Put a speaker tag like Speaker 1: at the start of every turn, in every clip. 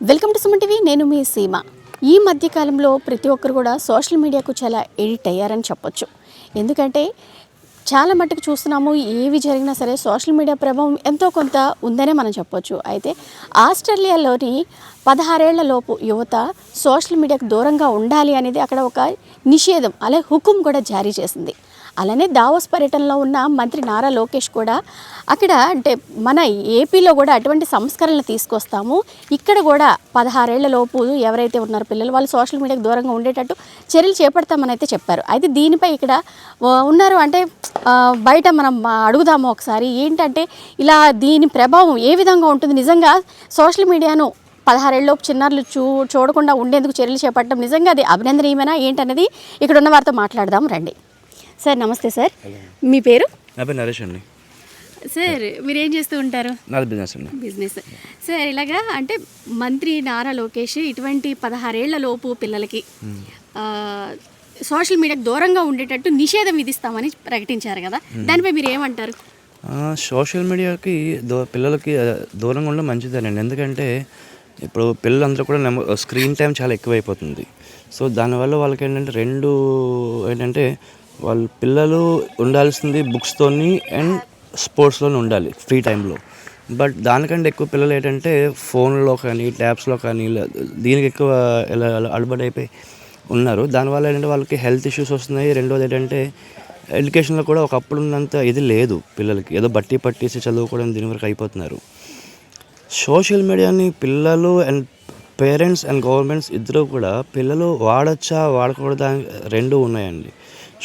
Speaker 1: Welcome to Suman TV. నేను మీ సీమ. ఈ మధ్యకాలంలో ప్రతి ఒక్కరు కూడా సోషల్ మీడియాకు చాలా ఎడిట్ అయ్యారని చెప్పొచ్చు. ఎందుకంటే చాలా మట్టుకు చూస్తున్నాము, ఏవి జరిగినా సరే సోషల్ మీడియా ప్రభావం ఎంతో కొంత ఉందనే మనం చెప్పొచ్చు. అయితే ఆస్ట్రేలియాలోని 16 ఏళ్ల లోపు యువత సోషల్ మీడియాకు దూరంగా ఉండాలి అనేది అక్కడ ఒక నిషేధం, అలాగే హుకుం కూడా జారీ చేసింది. అలానే దావోస్ పర్యటనలో ఉన్న మంత్రి నారా లోకేష్ కూడా అక్కడ అంటే మన ఏపీలో కూడా అటువంటి సంస్కరణలు తీసుకొస్తాము, ఇక్కడ కూడా 16 ఏళ్ల లోపు ఎవరైతే ఉన్నారో పిల్లలు వాళ్ళు సోషల్ మీడియాకు దూరంగా ఉండేటట్టు చర్యలు చేపడతామని అయితే చెప్పారు. అయితే దీనిపై ఇక్కడ ఉన్నారు అంటే బయట మనం అడుగుదాము ఒకసారి, ఏంటంటే ఇలా దీని ప్రభావం ఏ విధంగా ఉంటుంది, నిజంగా సోషల్ మీడియాను 16 ఏళ్ళలోపు చిన్నారులు చూడకుండా ఉండేందుకు చర్యలు చేపట్టడం నిజంగా అది అభినందనీయమేనా ఏంటనేది ఇక్కడ ఉన్న వారితో మాట్లాడదాం రండి. సార్ నమస్తే. సార్ మీ పేరు?
Speaker 2: నా పేరు నరేష్ అండి.
Speaker 1: సార్ మీరు ఏం చేస్తూ ఉంటారు?
Speaker 2: నాది బిజినెస్ అండి.
Speaker 1: బిజినెస్. సార్ ఇలాగా అంటే మంత్రి నారా లోకేష్ ఇటువంటి 16 ఏళ్ల లోపు పిల్లలకి సోషల్ మీడియాకు దూరంగా ఉండేటట్టు నిషేధం విధిస్తామని ప్రకటించారు కదా, దానిపై మీరు ఏమంటారు?
Speaker 2: సోషల్ మీడియాకి పిల్లలకి దూరంగా ఉండడం మంచిదేనండి. ఎందుకంటే ఇప్పుడు పిల్లలందరూ కూడా స్క్రీన్ టైం చాలా ఎక్కువైపోతుంది. సో దానివల్ల వాళ్ళకి ఏంటంటే వాళ్ళ పిల్లలు ఉండాల్సింది బుక్స్తోని అండ్ స్పోర్ట్స్లోనే ఉండాలి ఫ్రీ టైంలో. బట్ దానికంటే ఎక్కువ పిల్లలు ఏంటంటే ఫోన్లో కానీ ట్యాబ్స్లో కానీ దీనికి ఎక్కువ అలవాటైపోయి ఉన్నారు. దానివల్ల ఏంటంటే వాళ్ళకి హెల్త్ ఇష్యూస్ వస్తున్నాయి. రెండోది ఏంటంటే ఎడ్యుకేషన్లో కూడా ఒకప్పుడు ఉన్నంత ఇది లేదు పిల్లలకి, ఏదో బట్టి పట్టేసి చదువుకోవడం దీని వరకు అయిపోతున్నారు. సోషల్ మీడియాని పిల్లలు అండ్ పేరెంట్స్ అండ్ గవర్నమెంట్స్ ఇద్దరు కూడా పిల్లలు వాడచ్చా వాడకూడదా రెండు ఉన్నాయండి.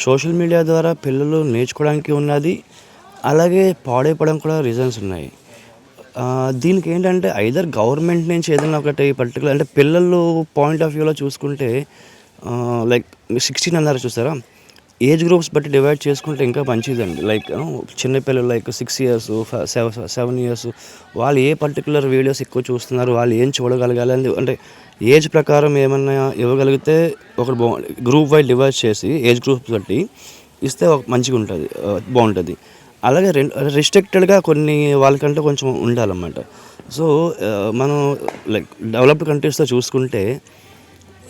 Speaker 2: సోషల్ మీడియా ద్వారా పిల్లలు నేర్చుకోవడానికి ఉన్నది, అలాగే పాడైపోవడం కూడా రీజన్స్ ఉన్నాయి. దీనికి ఏంటంటే ఐదర్ గవర్నమెంట్ నుంచి ఏదైనా ఒకటి పర్టికులర్ అంటే పిల్లలు పాయింట్ ఆఫ్ వ్యూలో చూసుకుంటే లైక్ 16 అన్నారు చూస్తారా, ఏజ్ గ్రూప్స్ బట్టి డివైడ్ చేసుకుంటే ఇంకా మంచిదండి. లైక్ చిన్నపిల్లలు లైక్ 6 years 7 years వాళ్ళు ఏ పర్టికులర్ వీడియోస్ ఎక్కువ చూస్తున్నారు, వాళ్ళు ఏం చూడగలగాలి అంటే ఏజ్ ప్రకారం ఏమన్నా ఇవ్వగలిగితే ఒక గ్రూప్ వైజ్ డివైడ్ చేసి ఏజ్ గ్రూప్స్ బట్టి ఇస్తే మంచిగా ఉంటుంది, బాగుంటుంది. అలాగే రిస్ట్రిక్టెడ్గా కొన్ని వాళ్ళకంటే కొంచెం ఉండాలన్నమాట. సో మనం లైక్ డెవలప్డ్ కంట్రీస్లో చూసుకుంటే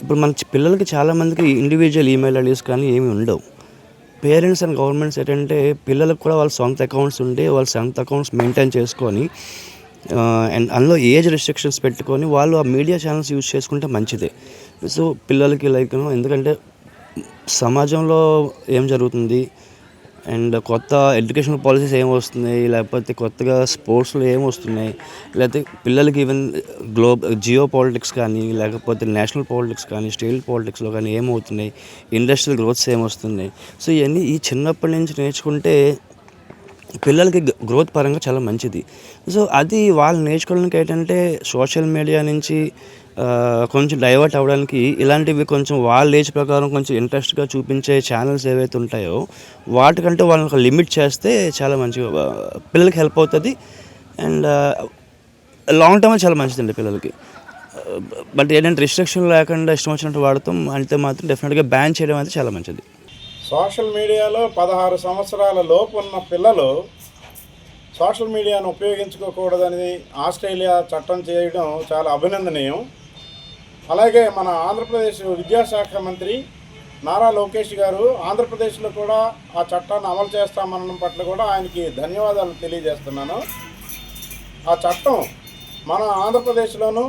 Speaker 2: ఇప్పుడు మన పిల్లలకి చాలామందికి ఇండివిజువల్ ఈమెయిల్ ఐడీస్ కానీ ఏమి ఉండవు. పేరెంట్స్ అండ్ గవర్నమెంట్స్ ఏంటంటే పిల్లలకు కూడా వాళ్ళ సొంత అకౌంట్స్ ఉండి వాళ్ళ సొంత అకౌంట్స్ మెయింటైన్ చేసుకొని అండ్ అందులో ఏజ్ రెస్ట్రిక్షన్స్ పెట్టుకొని వాళ్ళు ఆ మీడియా ఛానల్స్ యూజ్ చేసుకుంటే మంచిదే. సో పిల్లలకి లైక్ ఎందుకంటే సమాజంలో ఏం జరుగుతుంది అండ్ కొత్త ఎడ్యుకేషనల్ పాలసీస్ ఏం వస్తున్నాయి, లేకపోతే కొత్తగా స్పోర్ట్స్లో ఏం వస్తున్నాయి, లేకపోతే పిల్లలకి ఈవెన్ జియో పాలిటిక్స్ కానీ లేకపోతే నేషనల్ పాలిటిక్స్ కానీ స్టేట్ పాలిటిక్స్లో కానీ ఏమవుతున్నాయి, ఇండస్ట్రియల్ గ్రోత్స్ ఏమొస్తున్నాయి. సో ఇవన్నీ ఈ చిన్నప్పటి నుంచి నేర్చుకుంటే పిల్లలకి గ్రోత్ పరంగా చాలా మంచిది. సో అది వాళ్ళు నేర్చుకోవడానికి ఏంటంటే సోషల్ మీడియా నుంచి కొంచెం డైవర్ట్ అవ్వడానికి ఇలాంటివి కొంచెం వాళ్ళ ఏజ్ ప్రకారం కొంచెం ఇంట్రెస్ట్గా చూపించే ఛానల్స్ ఏవైతే ఉంటాయో వాటికంటే వాళ్ళని ఒక లిమిట్ చేస్తే చాలా మంచిగా పిల్లలకి హెల్ప్ అవుతుంది అండ్ లాంగ్ టర్మ్ చాలా మంచిదండి పిల్లలకి. బట్ ఏంటంటే రిస్ట్రిక్షన్ లేకుండా ఇష్టం వచ్చినట్టు వాడతాం అంటే మాత్రం డెఫినెట్గా బ్యాన్ చేయడం అయితే చాలా మంచిది.
Speaker 3: సోషల్ మీడియాలో 16 సంవత్సరాల లోపు ఉన్న పిల్లలు సోషల్ మీడియాను ఉపయోగించుకోకూడదని ఆస్ట్రేలియా చట్టం చేయడం చాలా అభినందనీయం. అలాగే మన ఆంధ్రప్రదేశ్ విద్యాశాఖ మంత్రి నారా లోకేష్ గారు ఆంధ్రప్రదేశ్లో కూడా ఆ చట్టాన్ని అమలు చేస్తామనడం పట్ల కూడా ఆయనకి ధన్యవాదాలు తెలియజేస్తున్నాను. ఆ చట్టం మన ఆంధ్రప్రదేశ్లోనూ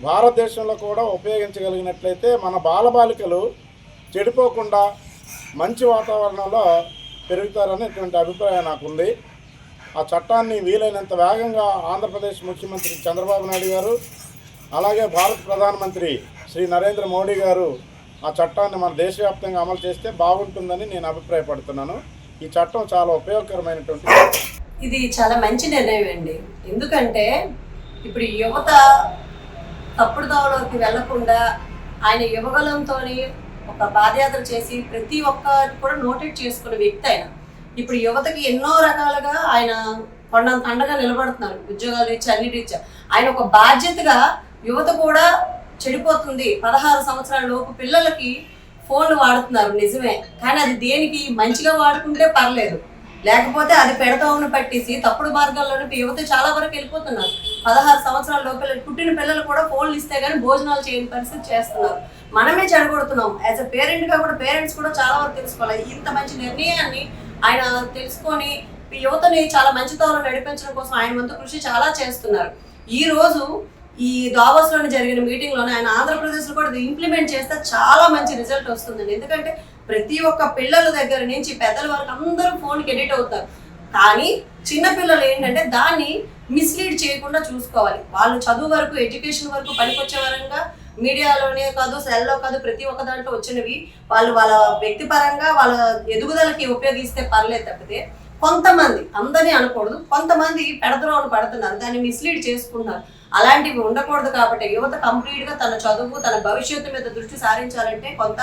Speaker 3: భారతదేశంలో కూడా ఉపయోగించగలిగినట్లయితే మన బాలబాలికలు చెడిపోకుండా మంచి వాతావరణంలో పెరుగుతారనేటువంటి అభిప్రాయం నాకుంది. ఆ చట్టాన్ని వీలైనంత వేగంగా ఆంధ్రప్రదేశ్ ముఖ్యమంత్రి చంద్రబాబు నాయుడు గారు అలాగే భారత ప్రధానమంత్రి శ్రీ నరేంద్ర మోడీ గారు ఆ చట్టాన్ని మన దేశవ్యాప్తంగా అమలు చేస్తే బాగుంటుందని నేను అభిప్రాయపడుతున్నాను. ఈ చట్టం చాలా ఉపయోగకరమైనటువంటి
Speaker 4: ఇది చాలా మంచి నిర్ణయం అండి. ఎందుకంటే ఇప్పుడు యువత తప్పుడు దావలోకి వెళ్లకుండా ఆయన యువగలంతో ఒక పాదయాత్ర చేసి ప్రతి ఒక్కటి కూడా నోటెడ్ చేసుకున్న వ్యక్తి ఆయన. ఇప్పుడు యువతకి ఎన్నో రకాలుగా ఆయన కొండంత అండగా నిలబడుతున్నారు, ఉద్యోగాలు ఇచ్చి అన్నిటి ఇచ్చారు. ఆయన ఒక బాధ్యతగా యువత కూడా చెడిపోతుంది, 16 సంవత్సరాల లోపు పిల్లలకి ఫోన్లు వాడుతున్నారు నిజమే, కానీ అది దేనికి మంచిగా వాడుకుంటే పర్లేదు, లేకపోతే అది పెడతామని పట్టేసి తప్పుడు మార్గాల్లోనే యువత చాలా వరకు వెళ్ళిపోతున్నారు. 16 సంవత్సరాల లోపల పుట్టిన పిల్లలు కూడా ఫోన్లు ఇస్తే కానీ భోజనాలు చేయని పరిస్థితి చేస్తున్నారు. మనమే చెడగొడుతున్నాం. యాజ్ అ పేరెంట్గా కూడా పేరెంట్స్ కూడా చాలా వరకు తెలుసుకోవాలి. ఇంత మంచి నిర్ణయాన్ని ఆయన తెలుసుకొని యువతని చాలా మంచి తోరలో నడిపించడం కోసం ఆయన వంతు కృషి చాలా చేస్తున్నారు. ఈ రోజు ఈ దావోస్లోనే జరిగిన మీటింగ్లోనే ఆయన ఆంధ్రప్రదేశ్లో కూడా ఇది ఇంప్లిమెంట్ చేస్తే చాలా మంచి రిజల్ట్ వస్తుందండి. ఎందుకంటే ప్రతి ఒక్క పిల్లల దగ్గర నుంచి పెద్దల వరకు అందరూ ఫోన్కి ఎడిట్ అవుతారు. కానీ చిన్నపిల్లలు ఏంటంటే దాన్ని మిస్లీడ్ చేయకుండా చూసుకోవాలి. వాళ్ళు చదువు వరకు ఎడ్యుకేషన్ వరకు పనికొచ్చే వరంగా మీడియాలోనే కాదు, సెల్లో కాదు, ప్రతి ఒక్క దాంట్లో వచ్చినవి వాళ్ళు వాళ్ళ వ్యక్తిపరంగా వాళ్ళ ఎదుగుదలకి ఉపయోగిస్తే పర్లేదు తప్పితే కొంతమంది, అందరినీ అనకూడదు, కొంతమంది పెడద్రోవను పడుతున్నారు, దాన్ని మిస్లీడ్ చేసుకుంటున్నారు. అలాంటివి ఉండకూడదు. కాబట్టి యువత కంప్లీట్గా తన చదువు, తన భవిష్యత్తు మీద దృష్టి సారించాలంటే కొంత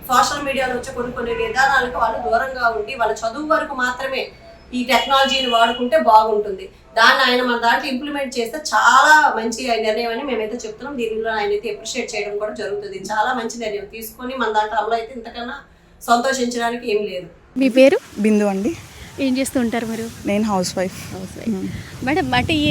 Speaker 4: సోషల్ మీడియాలో వచ్చే కొన్ని విధానాలకు వాళ్ళు దూరంగా ఉండి వాళ్ళ చదువు వరకు మాత్రమే ఈ టెక్నాలజీని వాడుకుంటే బాగుంటుంది. దాన్ని ఆయన మన దాంట్లో ఇంప్లిమెంట్ చేస్తే చాలా మంచి నిర్ణయం అని మేమైతే చెప్తున్నాం. దీనిలో ఆయన అయితే అప్రిషియేట్ చేయడం కూడా జరుగుతుంది. చాలా మంచి నిర్ణయం తీసుకొని మన దాంట్లో అమలు అయితే ఇంతకన్నా సంతోషించడానికి ఏం లేదు.
Speaker 1: మీ పేరు?
Speaker 5: బిందు అండి.
Speaker 1: ఏం చేస్తూ ఉంటారు మీరు?
Speaker 5: నేను హౌస్ వైఫ్.
Speaker 1: మేడం, అంటే ఈ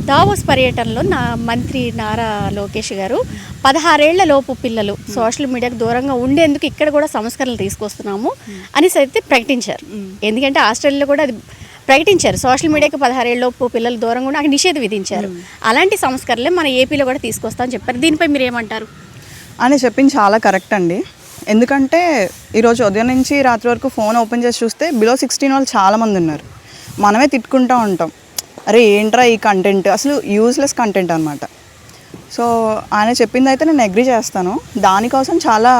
Speaker 1: దావోస్ పర్యటనలో మంత్రి నారా లోకేష్ గారు 16 ఏళ్ల లోపు పిల్లలు సోషల్ మీడియాకు దూరంగా ఉండేందుకు ఇక్కడ కూడా సంస్కరణలు తీసుకొస్తున్నాము అనేసి అయితే ప్రకటించారు. ఎందుకంటే ఆస్ట్రేలియాలో కూడా అది ప్రకటించారు, సోషల్ మీడియాకి 16 ఏళ్ల లోపు పిల్లలు దూరంగా ఉండి అక్కడ నిషేధం విధించారు. అలాంటి సంస్కరణలే మన ఏపీలో కూడా తీసుకొస్తామని చెప్పారు. దీనిపై మీరు ఏమంటారు?
Speaker 5: అని చెప్పింది చాలా కరెక్ట్ అండి. ఎందుకంటే ఈరోజు ఉదయం నుంచి రాత్రి వరకు ఫోన్ ఓపెన్ చేసి చూస్తే బిలో 16 వాళ్ళు చాలామంది ఉన్నారు. మనమే తిట్టుకుంటూ ఉంటాం, అరే ఏంట్రా ఈ కంటెంట్, అసలు యూజ్లెస్ కంటెంట్ అనమాట. సో ఆయన చెప్పింది అయితే నేను అగ్రీ చేస్తాను. దానికోసం చాలా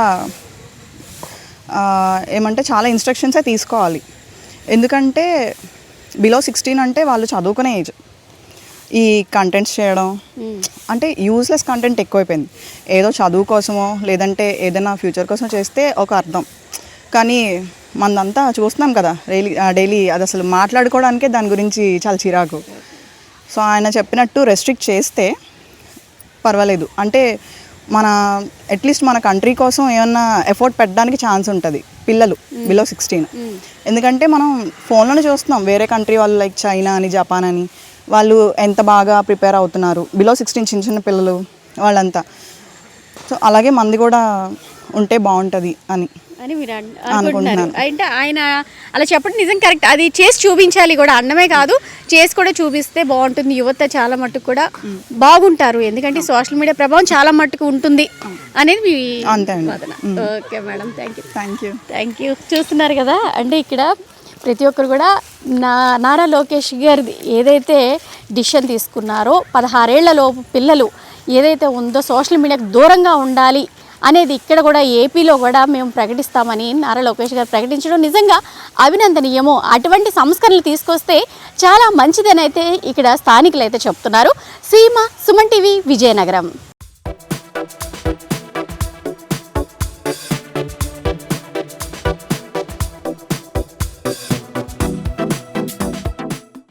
Speaker 5: చాలా ఇన్స్ట్రక్షన్సే తీసుకోవాలి. ఎందుకంటే బిలో 16 అంటే వాళ్ళు చదువుకునే ఏజ్. ఈ కంటెంట్స్ చేయడం అంటే యూజ్లెస్ కంటెంట్ ఎక్కువైపోయింది. ఏదో చదువు కోసమో లేదంటే ఏదైనా ఫ్యూచర్ కోసం చేస్తే ఒక అర్థం, కానీ మనదంతా చూస్తున్నాం కదా డైలీ అది అసలు మాట్లాడుకోవడానికే దాని గురించి చాలా చిరాకు. సో ఆయన చెప్పినట్టు రెస్ట్రిక్ట్ చేస్తే పర్వాలేదు. అంటే మన అట్లీస్ట్ మన కంట్రీ కోసం ఏమన్నా ఎఫర్ట్ పెట్టడానికి ఛాన్స్ ఉంటుంది పిల్లలు బిలో 16. ఎందుకంటే మనం ఫోన్లోనే చూస్తున్నాం వేరే కంట్రీ వాళ్ళు లైక్ చైనా అని, జపాన్ అని, వాళ్ళు ఎంత బాగా ప్రిపేర్ అవుతున్నారు బిలో 16 చిన్న చిన్న పిల్లలు వాళ్ళంతా. సో అలాగే మంది కూడా ఉంటే బాగుంటుంది అని
Speaker 1: మీరు అనుకుంటున్నారు. అంటే ఆయన అలా చెప్పడం నిజం కరెక్ట్. అది చేసి చూపించాలి కూడా, అన్నమే కాదు చేసి కూడా చూపిస్తే బాగుంటుంది. యువత చాలా మట్టుకు కూడా బాగుంటారు. ఎందుకంటే సోషల్ మీడియా ప్రభావం చాలా మట్టుకు ఉంటుంది అనేది మీ వాదన. Okay madam, thank you. చూస్తున్నారు కదా, అంటే ఇక్కడ ప్రతి ఒక్కరు కూడా నారా లోకేష్ గారి ఏదైతే డిసిషన్ తీసుకున్నారో 16 ఏళ్ల లోపు పిల్లలు ఏదైతే ఉందో సోషల్ మీడియాకు దూరంగా ఉండాలి అనేది ఇక్కడ కూడా ఏపీలో కూడా మేము ప్రకటిస్తామని నారా లోకేష్ గారు ప్రకటించడం నిజంగా అభినందనీయము. అటువంటి సంస్కరణలు తీసుకొస్తే చాలా మంచిదని అయితే ఇక్కడ స్థానికులు అయితే చెప్తున్నారు. సీమ, సుమన్ టీవీ, విజయనగరం.